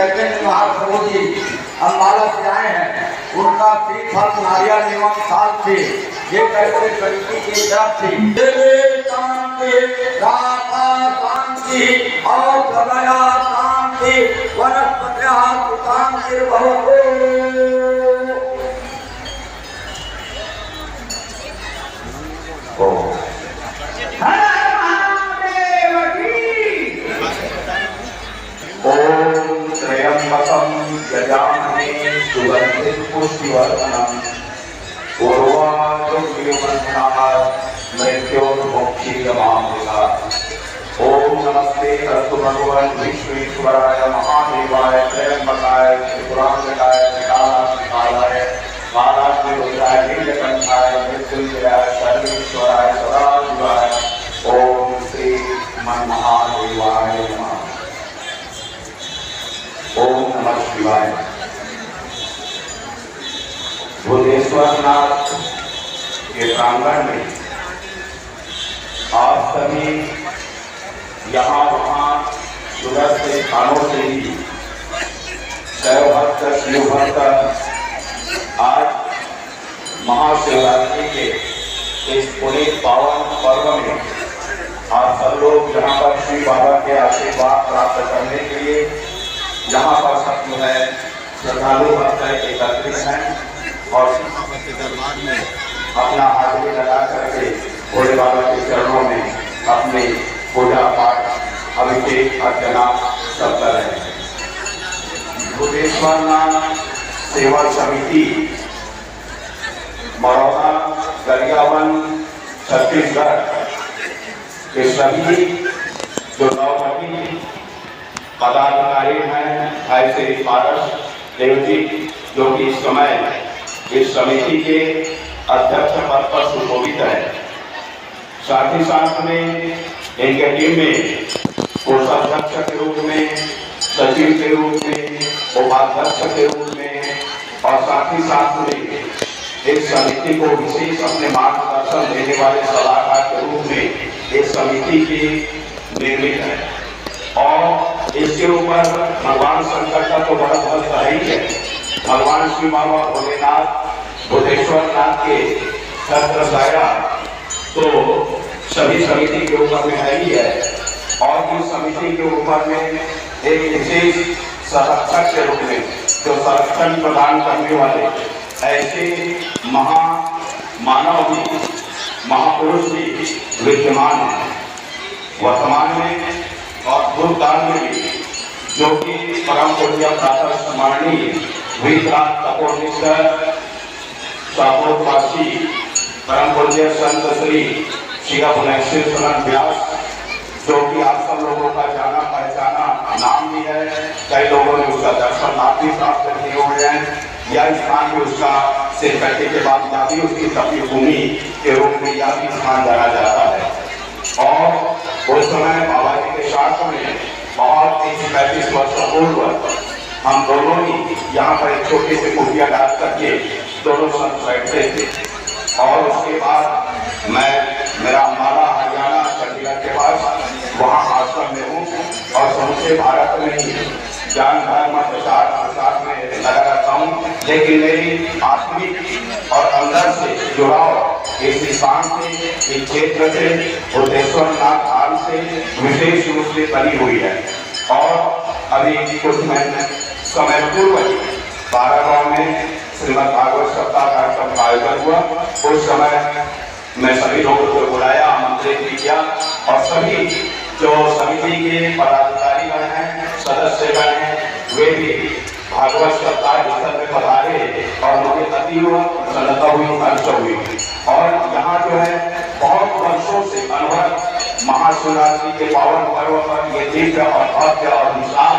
चैतन्य महाप्रभु जी अम्बाला से आए हैं, उनका श्रीफल नारियल एवं साल से ये करके कमिटी की तरफ से शांति राधा शांति और सदया शांति वनस्पत्या शांति भवतु। ओम त्र्यंबकं यजामहे सुगंधिं पुष्टिवर्धनम् उर्वारुकमिव मृत्योर्मुक्षीयमामृतात्। ओम नमस्ते अस्तु भगवन् विश्वेश्वराय महादेवाय त्र्यंबकाय त्रिपुरांतकाय त्रिकालाय कालाग्निरुद्राय नीलकंठाय मृत्युंजयाय सर्वेश्वराय सदाशिवाय। ओम श्री महादेवाय नमः। ओम नमः शिवाय। भुवनेश्वरनाथ के प्रांगण में आप सभी यहाँ वहाँ सुरत से स्थानों से ही शैव भक्त शिव भक्त आज महाशिवरात्रि के इस पुनीत पावन पर्व में आप सब लोग यहाँ पर श्री बाबा के आशीर्वाद प्राप्त करने के लिए यहाँ पर सब जो है श्रद्धालु भक्त एकत्रित हैं और के दरबार में अपना हाजिरी लगा करके भोले बाबा के चरणों में अपने पूजा पाठ अभिषेक अर्चना सब कर रहे हैं। भुवनेश्वरनाथ सेवा समिति मरौदा गरियाबंद छत्तीसगढ़ के सभी जो नवपति पदाधिकारी हैं ऐसे पारस देव जी जो कि इस समय इस समिति के अध्यक्ष पद पर सुशोभित है। साथ ही साथ में इनके टीम में कोषाध्यक्ष के रूप में, सचिव के रूप में, उपाध्यक्ष के रूप में और साथ ही साथ में इस समिति को विशेष अपने मार्गदर्शन देने वाले सलाहकार के रूप में इस समिति की निर्मित है। और इसके ऊपर भगवान शंकर का तो बड़ा भक्त है ही है। भगवान श्री बाबा भोलेनाथ भुवनेश्वरनाथ के छत्र छाया तो सभी समिति के ऊपर में है ही है। और इस समिति के ऊपर में एक विशेष संरक्षक के रूप में जो संरक्षण प्रदान करने वाले ऐसे मानव भी महापुरुष भी विद्यमान है वर्तमान में और भूतकाल में भी, जो कि परम पूज्य प्रातः स्मरणीय विक्रांत तपोनिष्ठ शापोत्वासी परम पूज्य संत श्री भुवनेश्वर व्यास, जो कि आप सब लोगों का जाना पहचाना नाम भी है। कई लोगों ने उसका दर्शन लाभ भी प्राप्त किए हुए हैं। यह स्थान भी उसका सिर कटने के बाद या भी उसकी तपी भूमि के रूप में यह भी स्थान जाना जाता है। और उस समय बाबा जी के शास्त्र में बहुत 35 वर्ष पूर्व हम दोनों ही यहाँ पर एक छोटे से कुटिया डाल करके दोनों संत बैठते थे। और उसके बाद मैं मेरा अम्बाला हरियाणा चंडीगढ़ के पास वहाँ आश्रम में हूँ और समूचे भारत में ही ज्ञान धर्म प्रसार में लगा रहता हूँ। लेकिन मेरी आत्मिक और अंदर से जुड़ाव इस स्थान से, इस क्षेत्र से, भुवनेश्वरनाथ धाम से विशेष रूप से बनी हुई है। और अभी कुछ समय पूर्व 12 गाँव में श्रीमद् भागवत सप्ताह कार्यक्रम का आयोजन हुआ। उस समय मैं सभी लोगों को बुलाया, आमंत्रित भी किया और सभी जो समिति के पदाधिकारी हैं, सदस्यगण हैं, वे भी भागवत सप्ताह स्थल में पधारे और मुझे अतीव प्रसन्नता हुई, हर्ष हुई। और यहाँ जो है बहुत वर्षों से अनुभव महाशिवरात्रि के पावन पर्व पर ये दिव्य और भव्य और विशाल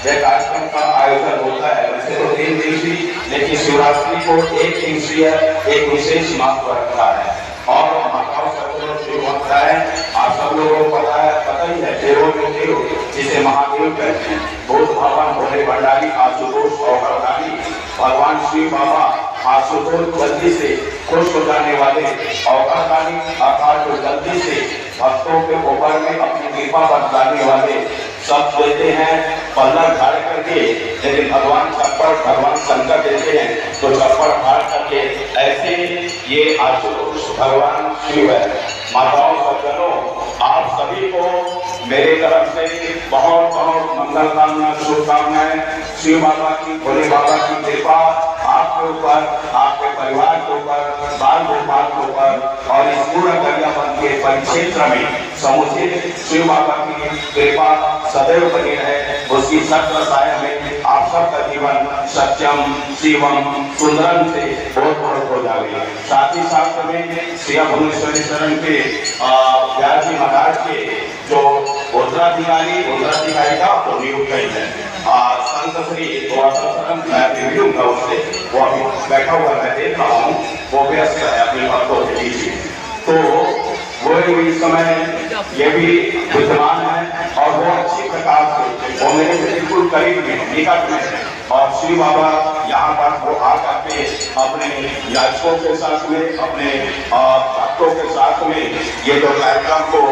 यह कार्यक्रम का आयोजन होता है। वैसे तो 3 दिवसीय, लेकिन शिवरात्रि को 1 दिवसीय एक विशेष महत्व रखता है। और माताओं सत्संग शुरू होता है। आप सब लोगों को पता ही है, देवों में देव जिसे महादेव कहते हैं, भूत भगवान भोले भंडारी आशुतोष और हरदारी भगवान श्री बाबा आशुतोष जल्दी से खुश हो जाने वाले अवतारकारी अर्थात जो जल्दी से भक्तों के ऊपर में अपनी कृपा बरसाने वाले सब देते हैं। पल्लव धारे करके, लेकिन भगवान चप्पल भगवान शंकर देते हैं तो चप्पल फाड़ करके ऐसे ये आशुतोष भगवान शिव है। माताओं सज्जनों, आप सभी को मेरे तरफ से बहुत बहुत मंगल कामना, शुभकामनाएं। शिव बाबा की, भोले बाबा की कृपा आपके ऊपर, आपके परिवार के ऊपर, बाल गोपाल के ऊपर और इस पूर्ण दरियाबंद के परिक्षेत्र में समुचित शिव बाबा की कृपा सदैव बनी रहे। उसकी सत्य साया में आप सबका जीवन सत्यम शिवम सुंदरम से बहुत बहुत हो जाएगी। साथ ही साथ में श्री भुवनेश्वरी शरण के व्यास जी महाराज के जो उत्तराधिकारी का तो नियुक्त है संत श्री मैं उससे वो अभी बैठा हुआ मैं देख रहा हूँ, वो व्यस्त है अपने भक्तों के बीच। तो वो इस समय ये भी विद्यमान है और वो अच्छी प्रकार से वो मेरे से बिल्कुल करीब में निकट में, और श्री बाबा यहाँ पर वो आकर के अपने याचकों के साथ में, अपने भक्तों के साथ में ये जो कार्यक्रम को,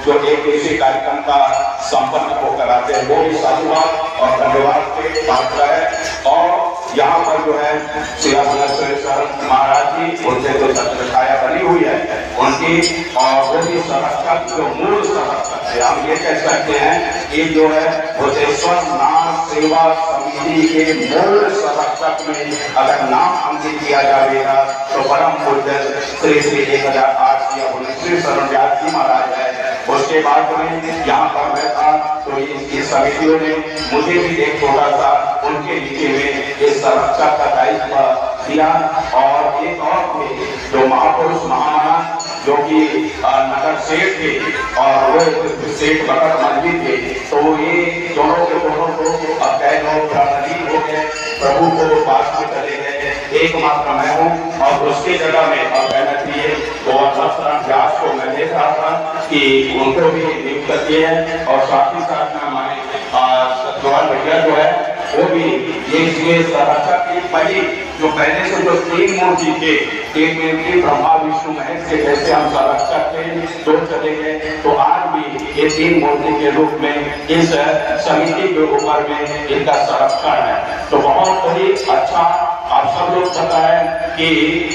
जो एक ऐसे कार्यक्रम का संपन्न को कराते हैं, वो भी साधुवाद और धन्यवाद के पात्र है। और यहाँ पर जो है श्री महाराज जी, उनसे जो छाया बनी हुई है उनकी, और वो भी संरक्षक, जो मूल संरक्षक है, हम ये कह सकते हैं कि जो है भूतेश्वर नाम सेवा समिति के मूल संरक्षक में अगर नाम अंकित किया जाएगा तो परम पूज्य श्री श्री 1008 श्री शरण व्यास जी महाराज है। उसके बाद में यहाँ पर मैं था तो इस समितियों ने मुझे भी एक छोटा सा उनके नीचे में इस संरक्षक का दायित्व दिया। और एक और थे जो महापुरुष महामाना, जो कि नगर सेठ थे और वो सेठ भगत मंदिर थे, तो ये दोनों के दोनों को अब कई लोग प्राणदीप हो गए, प्रभु को पास में चले गए। एकमात्र मैं हूँ और उसके जगह में अब मेहनत किए गोवर्धन व्यास को मैं देख रहा था कि उनको भी नियुक्त किए हैं। और साथ ही साथ में हमारे सत्यवान भैया जो है वो भी ये संरक्षक की पहली जो पहले से जो 3 मूर्ति थे, 3 मूर्ति ब्रह्मा विष्णु महेश के जैसे हम संरक्षक थे, 2 चले गए, तो आज भी ये 3 मूर्ति के रूप में इस समिति के ऊपर में इनका संरक्षण है। तो बहुत ही अच्छा आप सब लोग पता है कि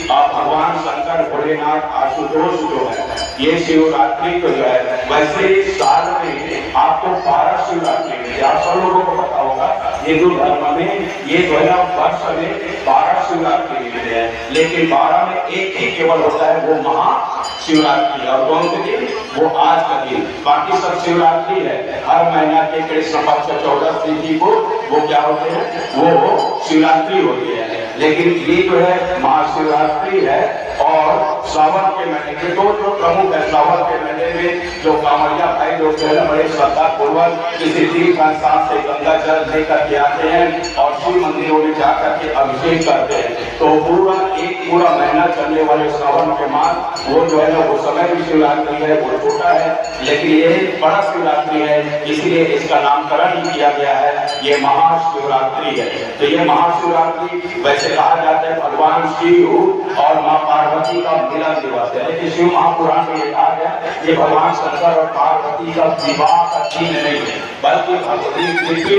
भगवान शंकर भोलेनाथ आशुतोष जो है ये शिवरात्रि को जो है वैसे साल में आपको 12 शिवरात्रि मिलती है। आप सब लोगों को पता होगा हिंदू धर्म में ये जो है वर्ष में 12 शिवरात्रि मिलते हैं, लेकिन 12 में एक ही केवल होता है वो महाशिवरात्रि। और कौन से दिन? वो आज का दिन। बाकी सब शिवरात्रि है, हर महीना के कृष्ण पक्ष 14 तिथि को वो क्या होते हैं, वो शिवरात्रि होती है। लेकिन ये जो है महाशिवरात्रि है और श्रावण के महीने के दो जो प्रमुख है। श्रावण के महीने में जो कांवड़िया भाई लोग जो है बड़े श्रद्धा पूर्वक किसी तीर्थ स्थान से गंगा जल लेकर के आते हैं और शिव मंदिरों में जाकर के अभिषेक करते हैं। तो पूरा महीना चलने वाले श्रावण के मास वो जो है ना वो समय भी शिवरात्रि है, वो छोटा है, लेकिन ये बड़ा शिवरात्रि है, इसलिए इसका नामकरण किया गया है, ये महाशिवरात्रि है। तो ये महाशिवरात्रि वैसे कहा जाता है भगवान शिव और माँ पार्वती का मिलन दिवस है, लेकिन शिव महापुराण में ये कहा गया ये भगवान शंकर और पार्वती का विवाह का चिन्ह नहीं है, बल्कि भगवती पृथ्वी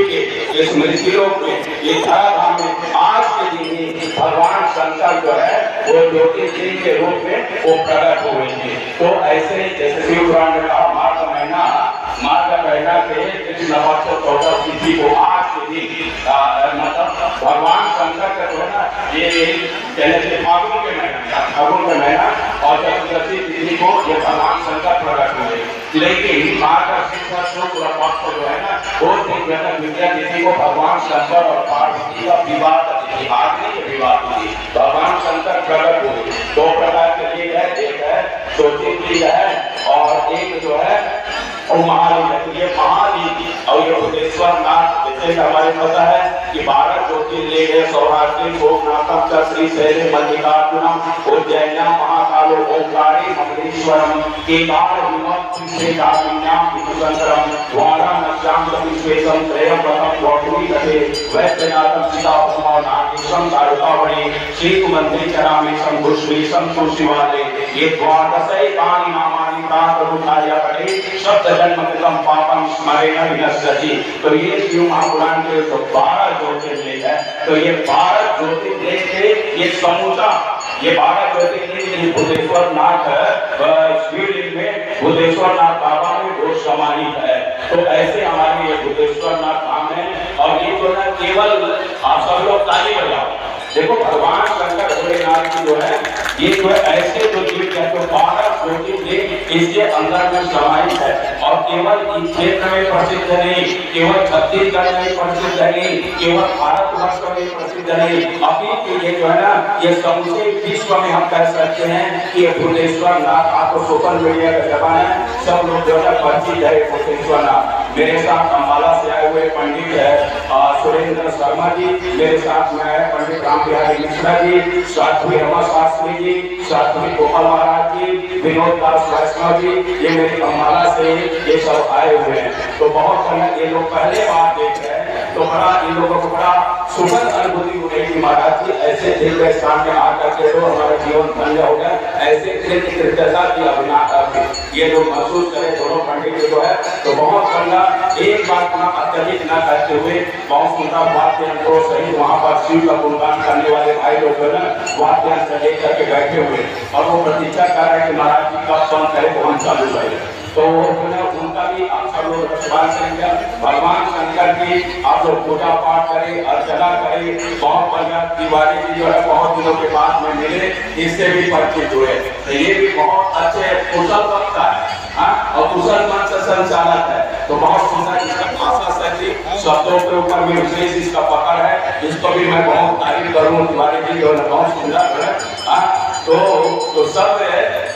के स्मृतियों में ये धराधाम में आज के दिन ही भगवान शंकर जो है वो ज्योतिर्लिंग के रूप में वो प्रकट हो गए थे। तो ऐसे जैसे शिव पुराण में कहा माघ महीना के कृष्ण पक्ष 14 तिथि को आज के दिन मतलब भगवान शंकर का जो है ना ये पहले फागुन के महीना और चतुर्दशी तिथि को ये भगवान शंकर प्रकट हुए। लेकिन मार्गशीर्ष शुक्ल पक्ष जो है ना वो विद्या तिथि को भगवान शंकर और पार्वती का विवाह का तिथि, आज नहीं विवाह तिथि भगवान शंकर प्रकट हुए। 2 प्रकार के लिए है, एक है ज्योतिर्लिंग है और एक जो है महालिंग। ये महालिंग और ये भूतेश्वर नाथ जैसे हमारे पता है कि 12 ज्योतिर्लिंग है, सौराष्ट्र सोमनाथम च श्रीशैल मल्लिकार्जुनम उज्जैन्याम महाकालो ओंकारे ममलेश्वरम केदार हिमम श्रीकाम्याम विष्णुशंकरम वाराणस्याम कपिश्वेशम त्रयंबकम गौतमी तटे वैद्यनाथम सीतापम नागेश्वरम विश्वम तारुकावड़ी श्री मंत्री चरामी संभुश्री संतुष्टिवाले ये द्वादशै तानि नामानि तातरुताय पठे शब्द जन्म कृतम पापम स्मरेण विनश्यति। तो ये शिव महापुराण के जो 12 ज्योतिर्लिंग है, तो ये 12 ज्योतिर्लिंग के ये समूचा ये 12 ज्योतिर्लिंग भूतेश्वर नाथ शिवलिंग में भूतेश्वर नाथ बाबा में वो समाहित है। तो ऐसे हमारे ये भूतेश्वर नाथ धाम है। और ये जो है केवल आप सब लोग ताली बजाओ, देखो भगवान शंकर भोलेनाथ की जो है ये जो है ऐसे जो चीज है तो 12 ज्योतिर्लिंग इसके अंदर में समाहित है। और केवल इस क्षेत्र में प्रसिद्ध नहीं, केवल छत्तीसगढ़ में प्रसिद्ध नहीं, केवल भारतवर्ष में प्रसिद्ध नहीं, अभी ये जो है ना ये समूचे विश्व में हम कह सकते हैं कि ये भूतेश्वर नाथ। आपको सोशल मीडिया का जमाना है, सब लोग जो है परिचित है भूतेश्वर नाथ। मेरे साथ अम्बाला से आए हुए पंडित है सुरेंद्र शर्मा जी, मेरे साथ में है पंडित राम बिहारी मिश्रा जी, साध्वी रमा शास्त्री जी, साध्वी गोपाल महाराज जी, विनोद दास वैष्णव जी, ये मेरे अम्बाला से ये सब आए हुए हैं। तो बहुत ये लोग पहले बार देख रहे हैं, तो बड़ा इन लोगों को बड़ा सुखद अनुभूति हो गई कि महाराज जी ऐसे दिव्य स्थान में आकर के तो हमारा जीवन धन्य हो गया। ऐसे कृतज्ञता की अभिनाश ये लोग महसूस करें दोनों पंडित जो है। तो बहुत बढ़िया एक बात पुनः अत्यधिक न करते हुए बहुत सुंदर वाद्य यंत्रों सहित वहाँ पर शिव का गुणगान करने वाले भाई लोग जो है ना वाद्य यंत्र लेकर के बैठे हुए और वो प्रतीक्षा कर रहे हैं कि महाराज जी कब फोन करे तो हम चालू करें। तो जो है उनका भी आप सब लोग रखवाल करेंगे, भगवान शंकर की आप लोग पूजा पाठ करें, अर्चना करें। बहुत बढ़िया तिवारी जी जो है बहुत दिनों के बाद में मिले, इससे भी परिचित हुए। तो ये भी बहुत अच्छे कुशल वक्ता है और कुशल मंच संचालक है। तो बहुत सुंदर इसका भाषा शैली शब्दों के ऊपर भी विशेष इसका पकड़ है, इसको भी मैं बहुत तारीफ करूँ। तिवारी जी जो है बहुत सुंदर है। तो सब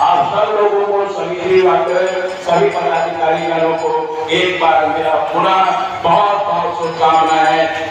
आप सब लोगों को सभी पदाधिकारी को एक बार मेरा पुनः बहुत बहुत शुभकामनाएं।